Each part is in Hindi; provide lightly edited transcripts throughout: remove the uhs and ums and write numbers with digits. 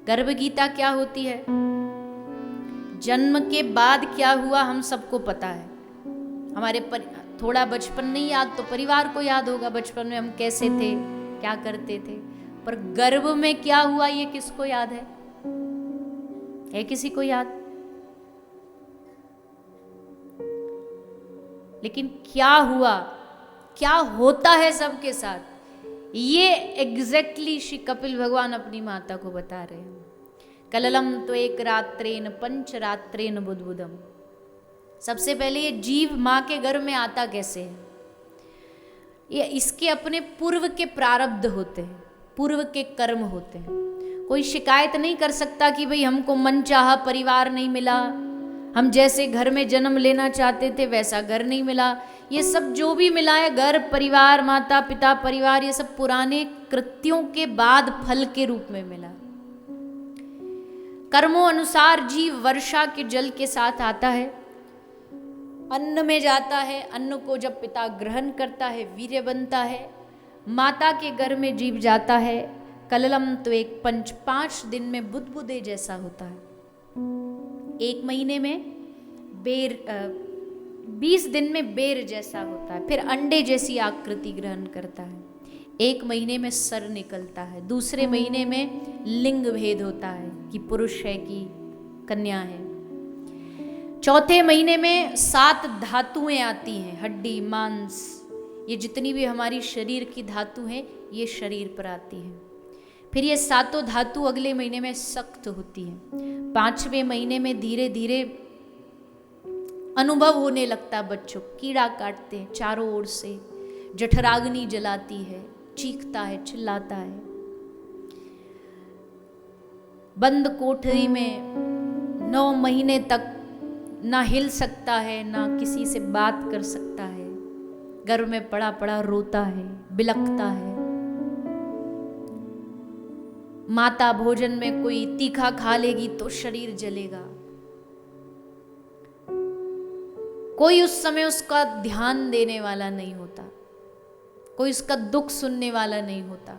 गर्भ गीता क्या होती है? जन्म के बाद क्या हुआ हम सबको पता है। हमारे थोड़ा बचपन नहीं याद तो परिवार को याद होगा, बचपन में हम कैसे थे, क्या करते थे। पर गर्भ में क्या हुआ ये किसको याद है किसी को याद? लेकिन क्या हुआ, क्या होता है सबके साथ, ये एग्जैक्टली श्री कपिल भगवान अपनी माता को बता रहे हैं। कललम तो एक रात्रेन पंच रात्रेन बुद्बुदम। सबसे पहले ये जीव माँ के गर्भ में आता कैसे है? ये इसके अपने पूर्व के प्रारब्ध होते हैं, पूर्व के कर्म होते हैं। कोई शिकायत नहीं कर सकता कि भाई हमको मनचाहा परिवार नहीं मिला, हम जैसे घर में जन्म लेना चाहते थे वैसा घर नहीं मिला। ये सब जो भी मिला है, घर, परिवार, माता पिता, परिवार, ये सब पुराने कृत्यों के बाद फल के रूप में मिला। कर्मों अनुसार जीव वर्षा के जल के साथ आता है, अन्न में जाता है, अन्न को जब पिता ग्रहण करता है वीर्य बनता है, माता के गर्भ में जीव जाता है। कललम तो एक पंच, 5 दिन में बुदबुदे जैसा होता है, 1 महीने में बेर, 20 दिन में बेर जैसा होता है, फिर अंडे जैसी आकृति ग्रहण करता है। 1 महीने में सर निकलता है, दूसरे महीने में लिंग भेद होता है कि पुरुष है कि कन्या है। चौथे महीने में 7 धातुएं आती हैं, हड्डी, मांस, ये जितनी भी हमारी शरीर की धातु हैं ये शरीर पर आती हैं। फिर ये 7 धातु अगले महीने में सख्त होती हैं। 5वें महीने में धीरे धीरे अनुभव होने लगता बच्चों, कीड़ा काटते हैं चारों ओर से, जठराग्नि जलाती है, चीखता है, चिल्लाता है। बंद कोठरी में 9 महीने तक ना हिल सकता है, ना किसी से बात कर सकता है, गर्भ में पड़ा पड़ा रोता है, बिलखता है। माता भोजन में कोई तीखा खा लेगी तो शरीर जलेगा। कोई उस समय उसका ध्यान देने वाला नहीं होता, कोई उसका दुख सुनने वाला नहीं होता।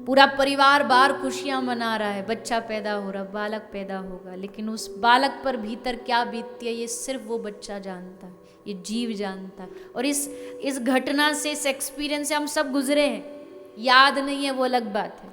पूरा परिवार बाहर खुशियां मना रहा है, बच्चा पैदा हो रहा, बालक पैदा होगा, लेकिन उस बालक पर भीतर क्या बीतती है ये सिर्फ वो बच्चा जानता है, ये जीव जानता है। और इस घटना से, इस एक्सपीरियंस से हम सब गुजरे हैं, याद नहीं है वो अलग बात है।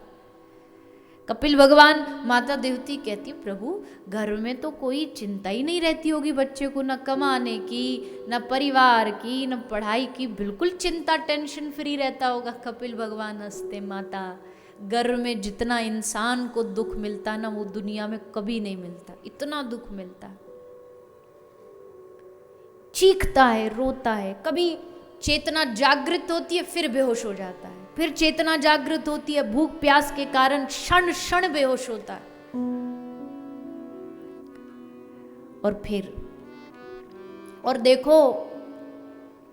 कपिल भगवान, माता देवती कहती प्रभु घर में तो कोई चिंता ही नहीं रहती होगी बच्चे को, न कमाने की, न परिवार की, न पढ़ाई की, बिल्कुल चिंता टेंशन फ्री रहता होगा। कपिल भगवान हंसते, माता गर्भ में जितना इंसान को दुख मिलता ना वो दुनिया में कभी नहीं मिलता, इतना दुख मिलता। चीखता है, रोता है, कभी चेतना जागृत होती है फिर बेहोश हो जाता है, फिर चेतना जागृत होती है, भूख प्यास के कारण क्षण क्षण बेहोश होता है। और देखो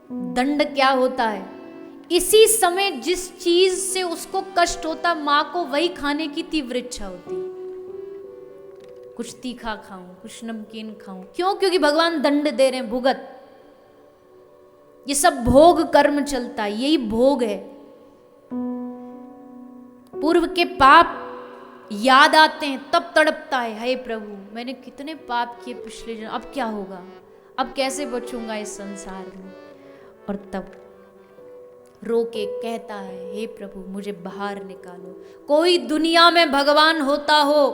दंड क्या होता है, इसी समय जिस चीज से उसको कष्ट होता मां को वही खाने की तीव्र इच्छा होती, कुछ तीखा खाऊं, कुछ नमकीन खाऊं। क्यों? क्योंकि भगवान दंड दे रहे हैं, भुगत। ये सब भोग कर्म चलता है, यही भोग है। पूर्व के पाप याद आते हैं तब तड़पता है, हे प्रभु मैंने कितने पाप किए पिछले जन्म, अब क्या होगा, अब कैसे बचूंगा इस संसार में। और तब रो के कहता है, हे प्रभु मुझे बाहर निकालो, कोई दुनिया में भगवान होता हो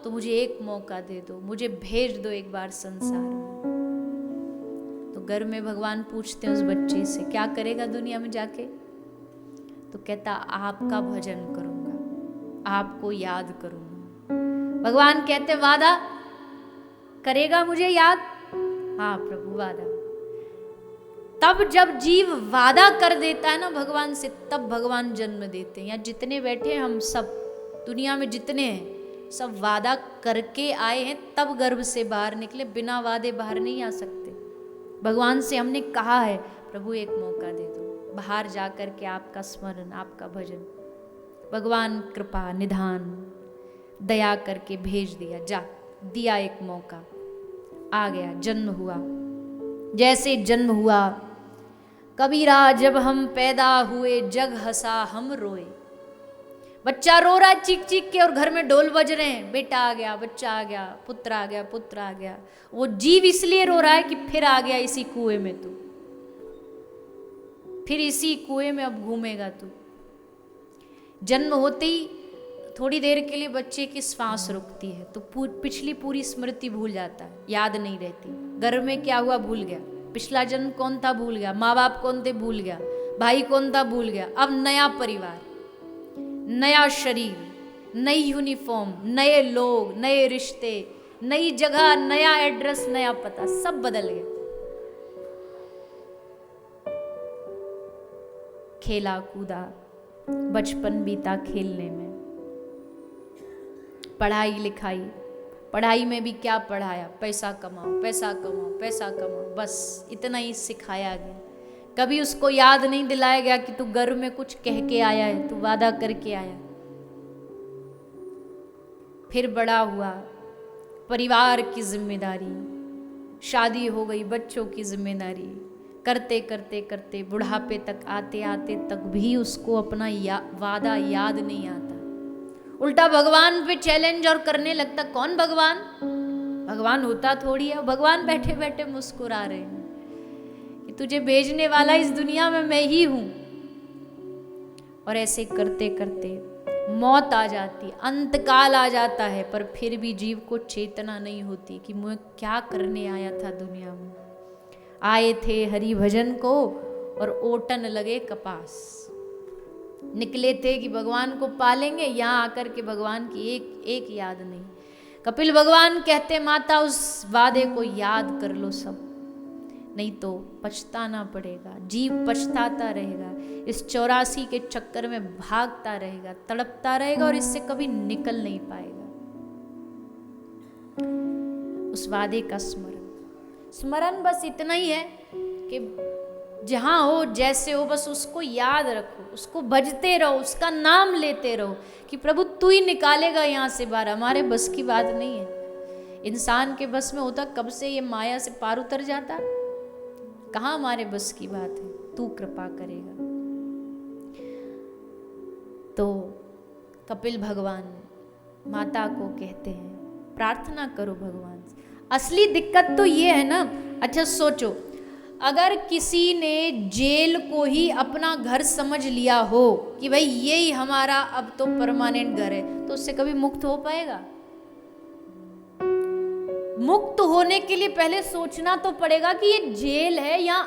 तो मुझे एक मौका दे दो, मुझे भेज दो एक बार संसार में। तो घर में भगवान पूछते हैं उस बच्चे से, क्या करेगा दुनिया में जाके? तो कहता आपका भजन करूंगा, आपको याद करूंगा। भगवान कहते वादा करेगा मुझे याद? हाँ प्रभु वादा। तब जब जीव वादा कर देता है ना भगवान से, तब भगवान जन्म देते हैं। या जितने बैठे हैं हम सब, दुनिया में जितने हैं सब वादा करके आए हैं, तब गर्भ से बाहर निकले, बिना वादे बाहर नहीं आ सकते। भगवान से हमने कहा है प्रभु एक मौका दे दो, बाहर जा कर के आपका स्मरण, आपका भजन। भगवान कृपा निधान दया करके भेज दिया, जा दिया एक मौका, आ गया, जन्म हुआ। जैसे जन्म हुआ, कबीरा जब हम पैदा हुए जग हंसा हम रोए। बच्चा रो रहा है चीख चीख के और घर में ढोल बज रहे हैं, बेटा आ गया, बच्चा आ गया, पुत्र आ गया, पुत्र आ गया। वो जीव इसलिए रो रहा है कि फिर आ गया इसी कुएं में तू, फिर इसी कुएं में अब घूमेगा तू। जन्म होते ही थोड़ी देर के लिए बच्चे की सांस रुकती है तो पिछली पूरी स्मृति भूल जाता है, याद नहीं रहती। गर्भ में क्या हुआ भूल गया, पिछला जन्म कौन था भूल गया, माँ बाप कौन थे भूल गया, भाई कौन था भूल गया। अब नया परिवार, नया शरीर, नई यूनिफॉर्म, नए लोग, नए रिश्ते, नई जगह, नया एड्रेस, नया पता, सब बदल गया। खेला कूदा, बचपन बीता खेलने में, पढ़ाई लिखाई, पढ़ाई में भी क्या पढ़ाया, पैसा कमाओ, पैसा कमाओ, पैसा कमाओ, बस इतना ही सिखाया गया। कभी उसको याद नहीं दिलाया गया कि तू गर्व में कुछ कह के आया है, तू वादा करके आया। फिर बड़ा हुआ, परिवार की जिम्मेदारी, शादी हो गई, बच्चों की जिम्मेदारी, करते करते करते बुढ़ापे तक आते आते तक भी उसको अपना वादा याद नहीं आता। उल्टा भगवान पे चैलेंज और करने लगता। कौन भगवान? भगवान होता थोड़ी है। भगवान बैठे बैठे मुस्कुरा रहे हैं कि तुझे भेजने वाला इस दुनिया में मैं ही हूं। और ऐसे करते करते मौत आ जाती, अंतकाल आ जाता है, पर फिर भी जीव को चेतना नहीं होती कि मैं क्या करने आया था दुनिया में। आए थे हरि भजन को और ओटन लगे कपास। निकले थे कि भगवान को पालेंगे, यहाँ आकर के भगवान की एक याद नहीं। कपिल भगवान कहते माता उस वादे को याद कर लो सब, नहीं तो पछताना पड़ेगा। जीव पछताता रहेगा, इस 84 के चक्कर में भागता रहेगा, तड़पता रहेगा और इससे कभी निकल नहीं पाएगा। उस वादे का स्मरण बस इतना ही है कि जहां हो, जैसे हो, बस उसको याद रखो, उसको भजते रहो, उसका नाम लेते रहो कि प्रभु तू ही निकालेगा यहाँ से बाहर। हमारे बस की बात नहीं है। इंसान के बस में होता कब से ये माया से पार उतर जाता। कहाँ हमारे बस की बात है, तू कृपा करेगा। तो कपिल भगवान माता को कहते हैं प्रार्थना करो भगवान से। असली दिक्कत तो ये है ना, अच्छा सोचो, अगर किसी ने जेल को ही अपना घर समझ लिया हो कि भाई यही हमारा अब तो परमानेंट घर है, तो उससे कभी मुक्त हो पाएगा? मुक्त होने के लिए पहले सोचना तो पड़ेगा कि ये जेल है, यहाँ